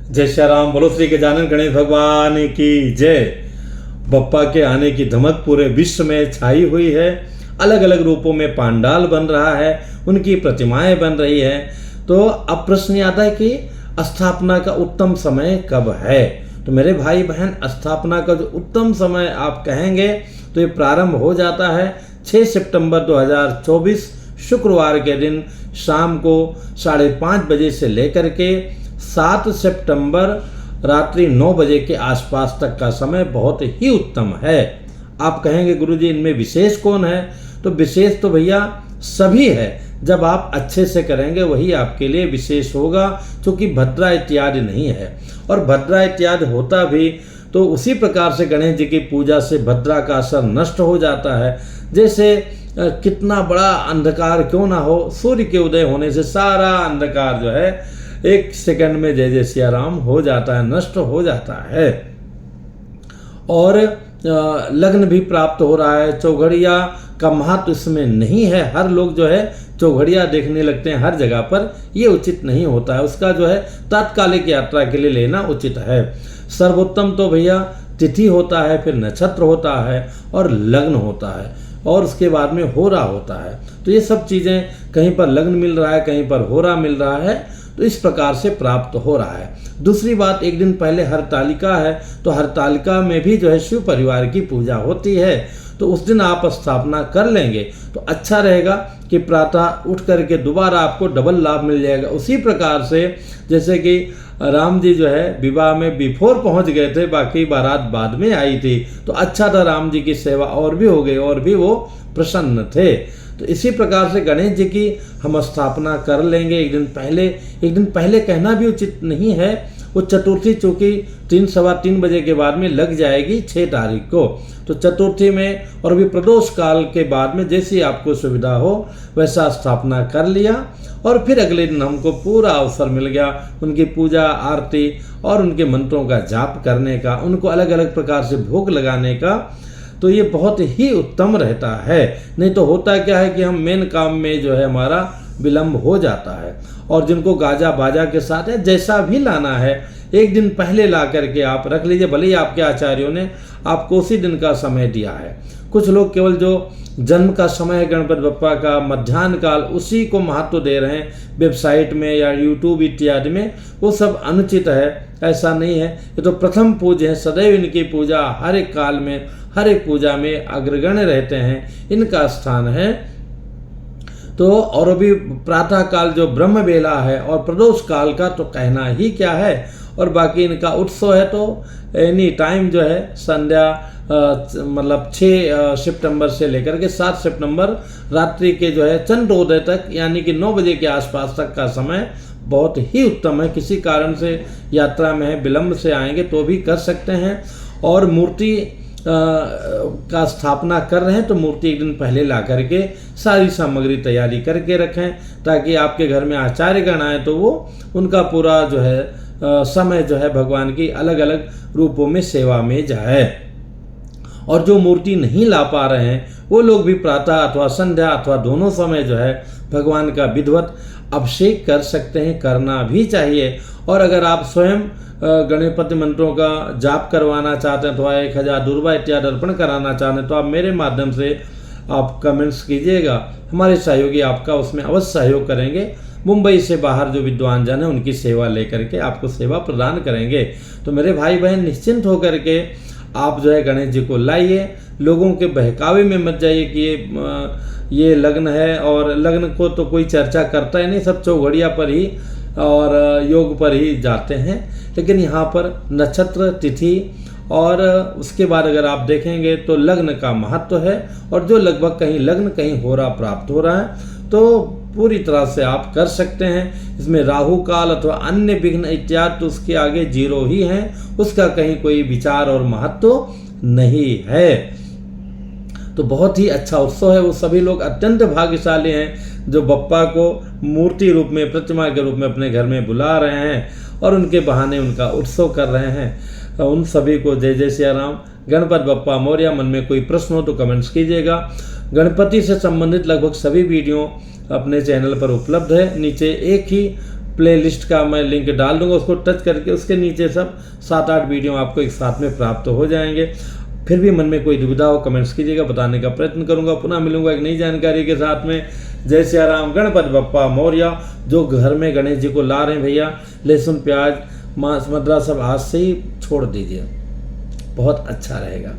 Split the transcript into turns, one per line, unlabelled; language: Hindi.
जय श्री राम। बोलो श्री गजानन गणेश भगवान की जय। बप्पा के आने की धमक पूरे विश्व में छाई हुई है। अलग अलग रूपों में पांडाल बन रहा है, उनकी प्रतिमाएं बन रही हैं। तो अब प्रश्न आता है कि स्थापना का उत्तम समय कब है। तो मेरे भाई बहन, स्थापना का जो उत्तम समय आप कहेंगे तो ये प्रारंभ हो जाता है 6 सितंबर 2024 शुक्रवार के दिन शाम को 5:30 बजे से लेकर के 7 सितंबर रात्रि 9 बजे के आसपास तक का समय बहुत ही उत्तम है। आप कहेंगे गुरुजी इनमें विशेष कौन है। तो विशेष तो भैया सभी है। जब आप अच्छे से करेंगे वही आपके लिए विशेष होगा, क्योंकि भद्रा इत्यादि नहीं है। और भद्रा इत्यादि होता भी तो उसी प्रकार से गणेश जी की पूजा से भद्रा का असर नष्ट हो जाता है। जैसे कितना बड़ा अंधकार क्यों ना हो, सूर्य के उदय होने से सारा अंधकार जो है 1 सेकंड में जय जय सिया राम हो जाता है, नष्ट हो जाता है। और लग्न भी प्राप्त हो रहा है। चौघड़िया का महत्व इसमें नहीं है। हर लोग जो है चौघड़िया देखने लगते हैं हर जगह पर, ये उचित नहीं होता है। उसका जो है तात्कालिक यात्रा के लिए लेना उचित है। सर्वोत्तम तो भैया तिथि होता है, फिर नक्षत्र होता है और लग्न होता है, और उसके बाद में होरा होता है। तो ये सब चीज़ें कहीं पर लग्न मिल रहा है, कहीं पर होरा मिल रहा है, तो इस प्रकार से प्राप्त हो रहा है। दूसरी बात, एक दिन पहले हरतालिका है, तो हरतालिका में भी जो है शिव परिवार की पूजा होती है। तो उस दिन आप स्थापना कर लेंगे तो अच्छा रहेगा कि प्रातः उठ करके दोबारा आपको डबल लाभ मिल जाएगा। उसी प्रकार से जैसे कि राम जी जो है विवाह में बिफोर पहुंच गए थे, बाकी बारात बाद में आई थी, तो अच्छा था, राम जी की सेवा और भी हो गई और भी वो प्रसन्न थे। तो इसी प्रकार से गणेश जी की हम स्थापना कर लेंगे एक दिन पहले कहना भी उचित नहीं है। वो चतुर्थी चूँकि 3 सवा 3 बजे के बाद में लग जाएगी 6 तारीख को। तो चतुर्थी में और भी प्रदोष काल के बाद में जैसी आपको सुविधा हो वैसा स्थापना कर लिया, और फिर अगले दिन हमको पूरा अवसर मिल गया उनकी पूजा आरती और उनके मंत्रों का जाप करने का, उनको अलग अलग प्रकार से भोग लगाने का। तो ये बहुत ही उत्तम रहता है। नहीं तो होता क्या है कि हम मेन काम में जो है हमारा विलंब हो जाता है। और जिनको गाजा बाजा के साथ है जैसा भी लाना है एक दिन पहले ला करके आप रख लीजिए, भले ही आपके आचार्यों ने आपको उसी दिन का समय दिया है। कुछ लोग केवल जो जन्म का समय है गणपति बप्पा का, मध्याह्न काल, उसी को महत्व दे रहे हैं वेबसाइट में या यूट्यूब इत्यादि में। वो सब अनुचित है, ऐसा नहीं है। ये तो प्रथम पूज्य है, सदैव इनकी पूजा हर एक काल में हर एक पूजा में अग्रगण्य रहते हैं, इनका स्थान है। तो और अभी प्रातः काल जो ब्रह्म बेला है और प्रदोष काल का तो कहना ही क्या है। और बाकी इनका उत्सव है तो एनी टाइम जो है संध्या मतलब 6 सितंबर से लेकर के 7 सितंबर रात्रि के जो है चंद्रोदय तक, यानी कि 9 बजे के आसपास तक का समय बहुत ही उत्तम है। किसी कारण से यात्रा में है, विलंब से आएंगे तो भी कर सकते हैं। और मूर्ति का स्थापना कर रहे हैं तो मूर्ति एक दिन पहले ला करके सारी सामग्री तैयारी करके रखें, ताकि आपके घर में आचार्यगण आए तो वो उनका पूरा जो है समय जो है भगवान की अलग अलग रूपों में सेवा में जाए। और जो मूर्ति नहीं ला पा रहे हैं वो लोग भी प्रातः अथवा संध्या अथवा दोनों समय जो है भगवान का विधिवत अभिषेक कर सकते हैं, करना भी चाहिए। और अगर आप स्वयं गणपति मंत्रों का जाप करवाना चाहते हैं अथवा 1000 दुर्वा इत्यादि अर्पण कराना चाहते हैं तो आप मेरे माध्यम से आप कमेंट्स कीजिएगा, हमारे सहयोगी आपका उसमें अवश्य सहयोग करेंगे। मुंबई से बाहर जो विद्वान जन है उनकी सेवा लेकर के आपको सेवा प्रदान करेंगे। तो मेरे भाई बहन निश्चिंत होकर के आप जो है गणेश जी को लाइए, लोगों के बहकावे में मत जाइए कि ये लग्न है, और लग्न को तो कोई चर्चा करता ही नहीं, सब चौघड़िया पर ही और योग पर ही जाते हैं। लेकिन यहाँ पर नक्षत्र तिथि और उसके बाद अगर आप देखेंगे तो लग्न का महत्व है, और जो लगभग कहीं लग्न कहीं होरा प्राप्त हो रहा है तो पूरी तरह से आप कर सकते हैं। इसमें राहु काल अथवा अन्य विघ्न इत्यादि तो उसके आगे 0 ही हैं, उसका कहीं कोई विचार और महत्व नहीं है। तो बहुत ही अच्छा उत्सव है। वो सभी लोग अत्यंत भाग्यशाली हैं जो बप्पा को मूर्ति रूप में, प्रतिमा के रूप में अपने घर में बुला रहे हैं और उनके बहाने उनका उत्सव कर रहे हैं। उन सभी को जय जय सिया राम। गणपति बप्पा मोरया। मन में कोई प्रश्न हो तो कमेंट्स कीजिएगा। गणपति से संबंधित लगभग सभी वीडियो अपने चैनल पर उपलब्ध है। नीचे एक ही प्लेलिस्ट का मैं लिंक डाल दूंगा, उसको टच करके उसके नीचे सब 7-8 वीडियो आपको एक साथ में प्राप्त हो जाएंगे। फिर भी मन में कोई दुविधा हो कमेंट्स कीजिएगा, बताने का प्रयत्न करूंगा। पुनः मिलूंगा एक नई जानकारी के साथ में। जय सिया राम, गणपति बप्पा मौर्य। जो घर में गणेश जी को ला रहे हैं भैया, लहसुन प्याज मांस मदिरा सब आज से ही छोड़ दीजिए, बहुत अच्छा रहेगा।